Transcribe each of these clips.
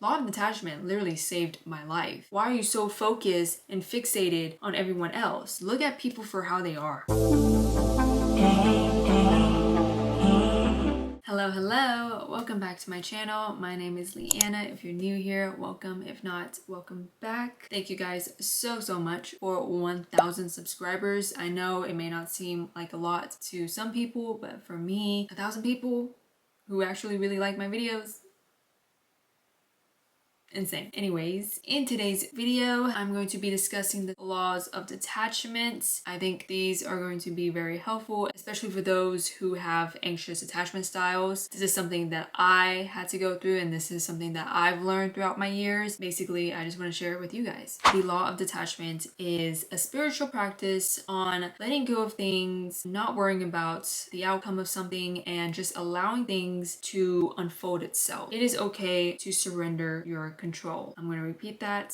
Law of detachment literally saved my life. Why are you so focused and fixated on everyone else? Look at people for how they are. Hello, welcome back to my channel. My name is Leanna. If you're new here, welcome. If not, welcome back. Thank you guys so much for 1,000 subscribers. I know it may not seem like a lot to some people, but for me, 1,000 people who actually really like my videos, insane. Anyways, in today's video, I'm going to be discussing the laws of detachment. I think these are going to be very helpful, especially for those who have anxious attachment styles. This is something that I had to go through, and this is something that I've learned throughout my years. Basically, I just want to share it with you guys. The law of detachment is a spiritual practice on letting go of things, not worrying about the outcome of something, and just allowing things to unfold itself. It is okay to surrender your control. I'm going to repeat that.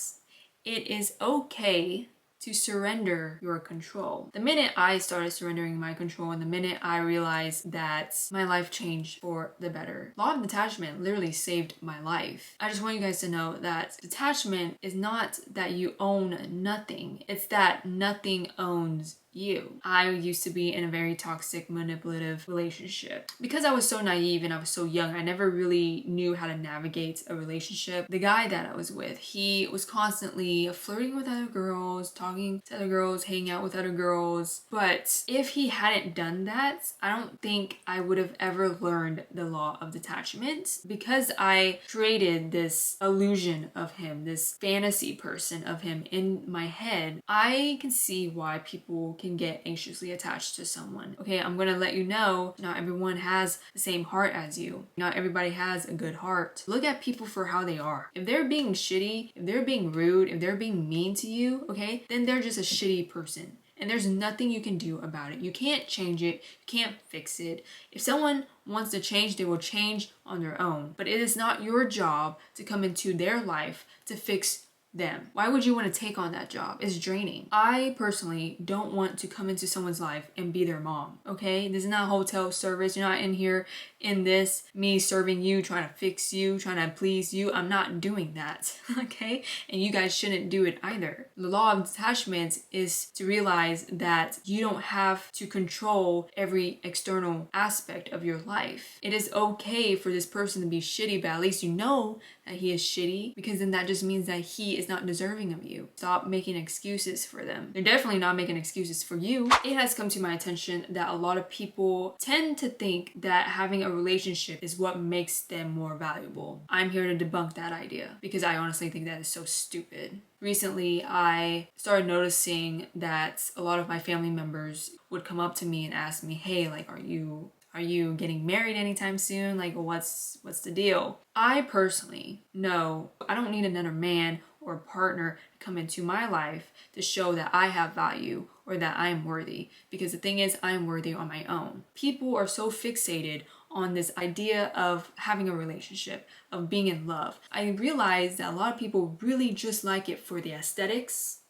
It is okay to surrender your control. The minute I started surrendering my control and the minute I realized that my life changed for the better. Law of detachment literally saved my life. I just want you guys to know that detachment is not that you own nothing. It's that nothing owns you. I used to be in a very toxic, manipulative relationship. Because I was so naive and I was so young, I never really knew how to navigate a relationship. The guy that I was with, he was constantly flirting with other girls, talking to other girls, hanging out with other girls. But if he hadn't done that, I don't think I would have ever learned the law of detachment, because I created this illusion of him, this fantasy person of him in my head. I can see why people can get anxiously attached to someone. Okay, I'm gonna let you know, not everyone has the same heart as you. Not everybody has a good heart. Look at people for how they are. If they're being shitty, if they're being rude, if they're being mean to you, okay, then they're just a shitty person. And there's nothing you can do about it. You can't change it. You can't fix it. If someone wants to change, they will change on their own. But it is not your job to come into their life to fix them. Why would you want to take on that job? It's draining. I personally don't want to come into someone's life and be their mom, okay? This is not hotel service. You're not in here in this, me serving you, trying to fix you, trying to please you. I'm not doing that, okay? And you guys shouldn't do it either. The law of detachment is to realize that you don't have to control every external aspect of your life. It is okay for this person to be shitty, but at least you know that he is shitty, because then that just means that he is not deserving of you. Stop making excuses for them. They're definitely not making excuses for you. It has come to my attention that a lot of people tend to think that having a relationship is what makes them more valuable. I'm here to debunk that idea, because I honestly think that is so stupid. Recently, I started noticing that a lot of my family members would come up to me and ask me, hey, like, are you getting married anytime soon? Like, what's the deal? I personally know I don't need another man or partner to come into my life to show that I have value or that I am worthy, because the thing is, I am worthy on my own. People are so fixated on this idea of having a relationship, of being in love. I realize that a lot of people really just like it for the aesthetics,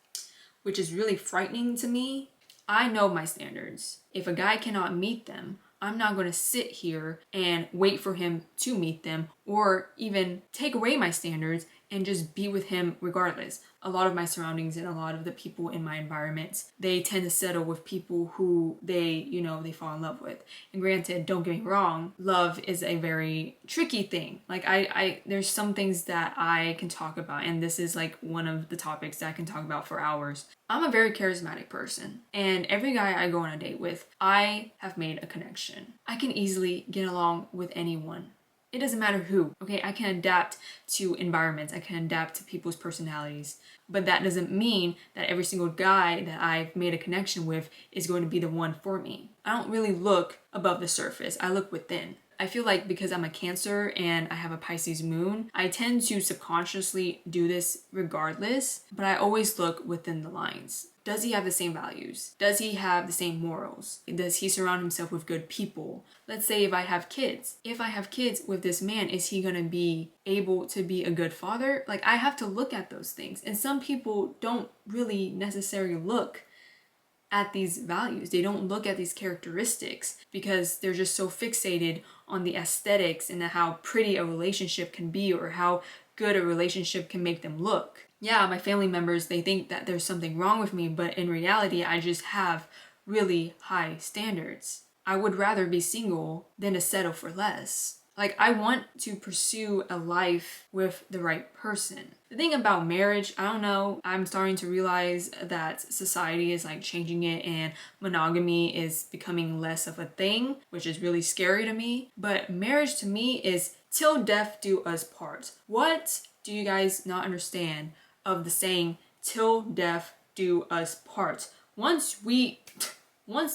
which is really frightening to me. I know my standards. If a guy cannot meet them, I'm not going to sit here and wait for him to meet them, or even take away my standards and just be with him regardless. A lot of my surroundings and a lot of the people in my environment, they tend to settle with people who they fall in love with. And granted, don't get me wrong, love is a very tricky thing. Like I there's some things that I can talk about, and this is like one of the topics that I can talk about for hours. I'm a very charismatic person, and every guy I go on a date with, I have made a connection. I can easily get along with anyone. It doesn't matter who, okay? I can adapt to environments. I can adapt to people's personalities. But that doesn't mean that every single guy that I've made a connection with is going to be the one for me. I don't really look above the surface. I look within. I feel like because I'm a Cancer and I have a Pisces moon, I tend to subconsciously do this regardless, but I always look within the lines. Does he have the same values? Does he have the same morals? Does he surround himself with good people? Let's say if I have kids. If I have kids with this man, is he gonna be able to be a good father? Like, I have to look at those things. And some people don't really necessarily look at these values. They don't look at these characteristics because they're just so fixated on the aesthetics and how pretty a relationship can be, or how good a relationship can make them look. Yeah, my family members, they think that there's something wrong with me, but in reality, I just have really high standards. I would rather be single than to settle for less. Like, I want to pursue a life with the right person. The thing about marriage, I don't know, I'm starting to realize that society is like changing it and monogamy is becoming less of a thing, which is really scary to me. But marriage to me is till death do us part. What do you guys not understand of the saying, till death do us part? Once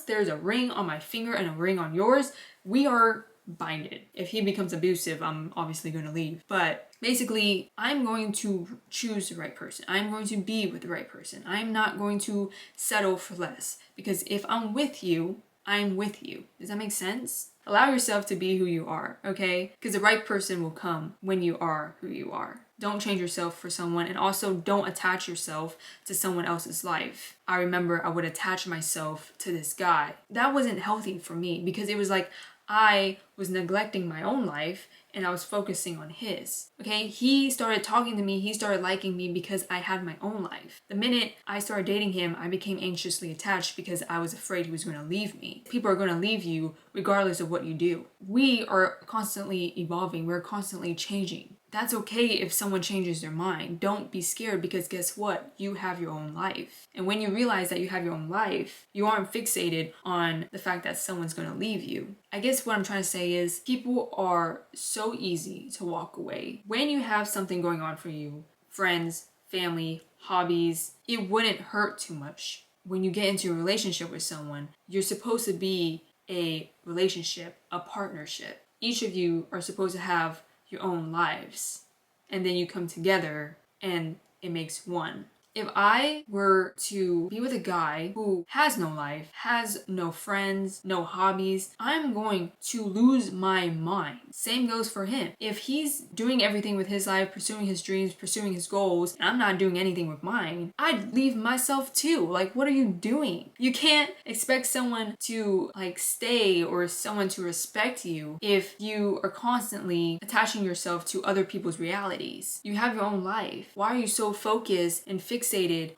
there's a ring on my finger and a ring on yours, we are binded. If he becomes abusive, I'm obviously going to leave. But basically, I'm going to choose the right person. I'm going to be with the right person. I'm not going to settle for less. Because if I'm with you, I'm with you. Does that make sense? Allow yourself to be who you are, okay? Because the right person will come when you are who you are. Don't change yourself for someone, and also don't attach yourself to someone else's life. I remember I would attach myself to this guy. That wasn't healthy for me because it was like I was neglecting my own life and I was focusing on his. Okay, he started talking to me, he started liking me because I had my own life. The minute I started dating him, I became anxiously attached because I was afraid he was going to leave me. People are going to leave you regardless of what you do. We are constantly evolving, we're constantly changing. That's okay if someone changes their mind. Don't be scared because guess what? You have your own life. And when you realize that you have your own life, you aren't fixated on the fact that someone's going to leave you. I guess what I'm trying to say is people are so easy to walk away. When you have something going on for you, friends, family, hobbies, it wouldn't hurt too much. When you get into a relationship with someone, you're supposed to be a relationship, a partnership. Each of you are supposed to have your own lives, and then you come together and it makes one. If I were to be with a guy who has no life, has no friends, no hobbies, I'm going to lose my mind. Same goes for him. If he's doing everything with his life, pursuing his dreams, pursuing his goals, and I'm not doing anything with mine, I'd leave myself too. Like, what are you doing? You can't expect someone to like stay or someone to respect you if you are constantly attaching yourself to other people's realities. You have your own life. Why are you so focused and fixated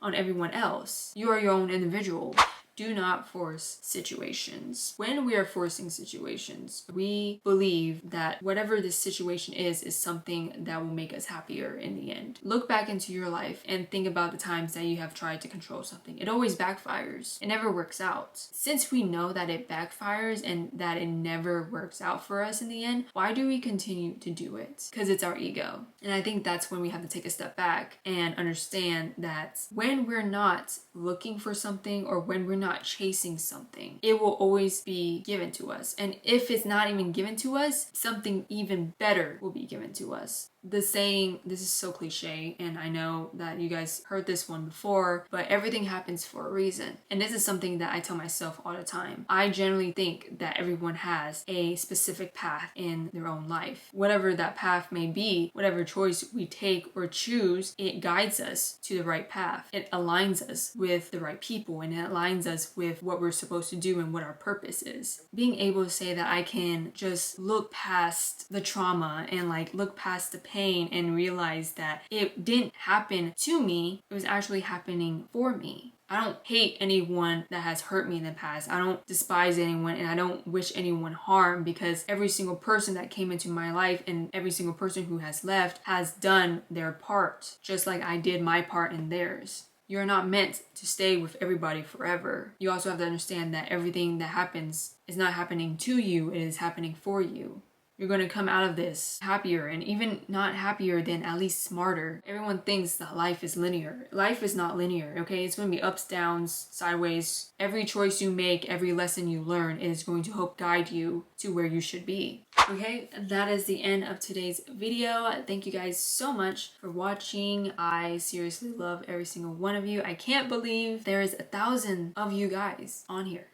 on everyone else? You are your own individual. Do not force situations. When we are forcing situations, we believe that whatever this situation is something that will make us happier in the end. Look back into your life and think about the times that you have tried to control something. It always backfires. It never works out. Since we know that it backfires and that it never works out for us in the end, why do we continue to do it? Because it's our ego. And I think that's when we have to take a step back and understand that when we're not looking for something or when we're not chasing something, it will always be given to us. And if it's not even given to us, something even better will be given to us. The saying, this is so cliche, and I know that you guys heard this one before, but everything happens for a reason. And this is something that I tell myself all the time. I generally think that everyone has a specific path in their own life. Whatever that path may be, whatever choice we take or choose, it guides us to the right path. It aligns us with the right people and it aligns us with what we're supposed to do and what our purpose is. Being able to say that I can just look past the trauma and like look past the pain and realize that it didn't happen to me, it was actually happening for me. I don't hate anyone that has hurt me in the past. I don't despise anyone and I don't wish anyone harm because every single person that came into my life and every single person who has left has done their part, just like I did my part in theirs. You're not meant to stay with everybody forever. You also have to understand that everything that happens is not happening to you, it is happening for you. You're going to come out of this happier and even not happier than at least smarter. Everyone thinks that life is linear. Life is not linear, okay? It's going to be ups, downs, sideways. Every choice you make, every lesson you learn is going to help guide you to where you should be. Okay, that is the end of today's video. Thank you guys so much for watching. I seriously love every single one of you. I can't believe there is 1,000 of you guys on here.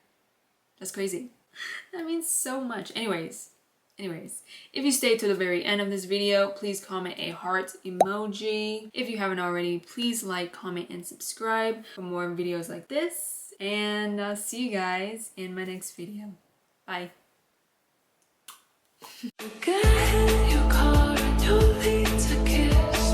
That's crazy. That means so much. Anyways, if you stayed to the very end of this video, please comment a heart emoji. If you haven't already, please like, comment, and subscribe for more videos like this. And I'll see you guys in my next video. Bye. You get your car and you leave to kiss.